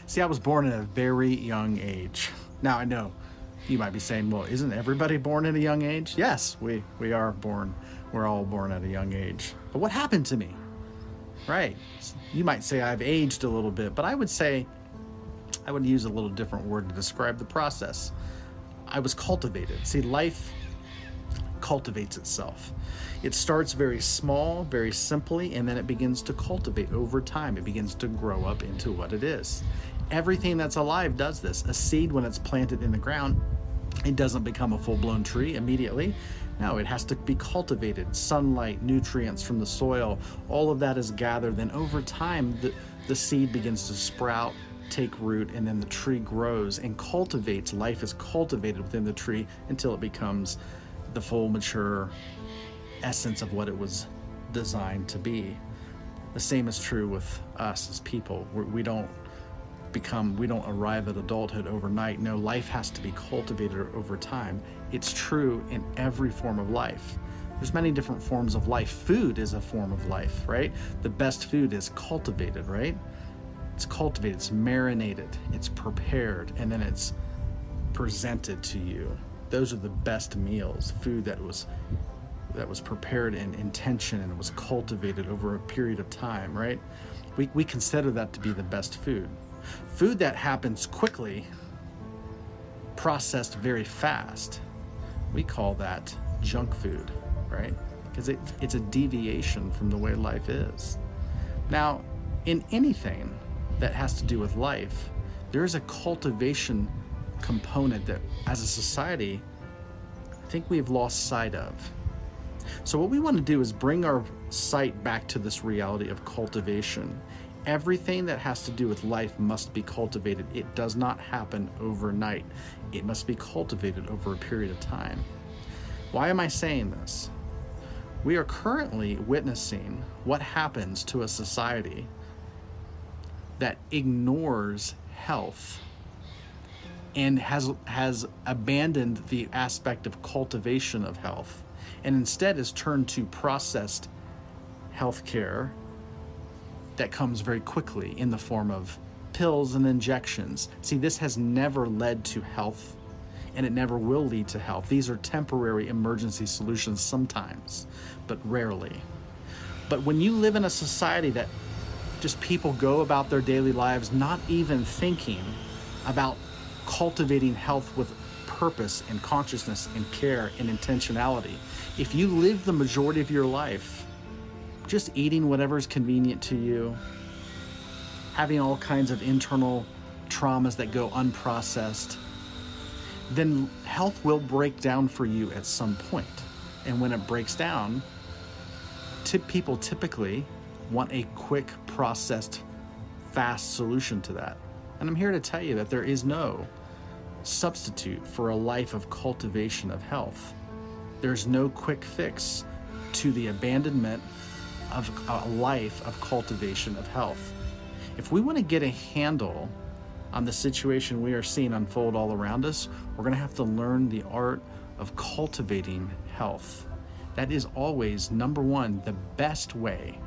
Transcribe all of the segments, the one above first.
See, I was born at a very young age. Now, I know you might be saying, well, isn't everybody born at a young age? Yes, we are born. We're all born at a young age. But what happened to me? Right. You might say I've aged a little bit, but I would say, I would use a little different word to describe the process. I was cultivated. See, life cultivates itself. It starts very small, very simply, and then it begins to cultivate over time. It begins to grow up into what it is. Everything that's alive does this. A seed, when it's planted in the ground, it doesn't become a full-blown tree immediately. No, it has to be cultivated. Sunlight, nutrients from the soil, all of that is gathered. Then over time, the seed begins to sprout, take root, and then the tree grows and cultivates. Life is cultivated within the tree until it becomes the full mature essence of what it was designed to be. The same is true with us as people. We don't arrive at adulthood overnight. No, life has to be cultivated over time. It's true in every form of life. There's many different forms of life. Food is a form of life, right? The best food is cultivated, right? It's cultivated, it's marinated, it's prepared, and then it's presented to you. Those are the best meals, food that was prepared in intention and was cultivated over a period of time, right? We consider that to be the best food. Food that happens quickly, processed very fast, we call that junk food, right? Because it's a deviation from the way life is. Now, in anything that has to do with life, there is a cultivation component that, as a society, I think we've lost sight of. So what we want to do is bring our sight back to this reality of cultivation. Everything that has to do with life must be cultivated. It does not happen overnight. It must be cultivated over a period of time. Why am I saying this? We are currently witnessing what happens to a society that ignores health and has abandoned the aspect of cultivation of health, and instead has turned to processed healthcare that comes very quickly in the form of pills and injections. See, this has never led to health, and it never will lead to health. These are temporary emergency solutions sometimes, but rarely. But when you live in a society that just people go about their daily lives not even thinking about cultivating health with purpose and consciousness and care and intentionality, if you live the majority of your life just eating whatever's convenient to you, having all kinds of internal traumas that go unprocessed, then health will break down for you at some point. And when it breaks down, people typically want a quick, processed, fast solution to that. And I'm here to tell you that there is no substitute for a life of cultivation of health. There's no quick fix to the abandonment of a life of cultivation of health. If we want to get a handle on the situation we are seeing unfold all around us, we're going to have to learn the art of cultivating health. That is always, number one, the best way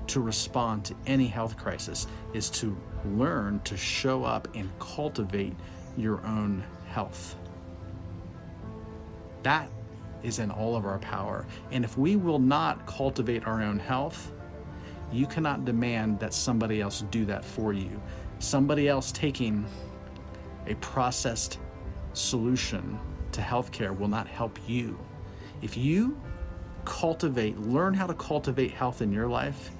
to respond to any health crisis is to learn to show up and cultivate your own health. That is in all of our power. And if we will not cultivate our own health, you cannot demand that somebody else do that for you. Somebody else taking a processed solution to healthcare will not help you. If you learn how to cultivate health in your life,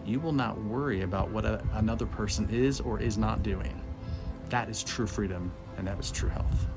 you will not worry about what another person is or is not doing. That is true freedom, and that is true health.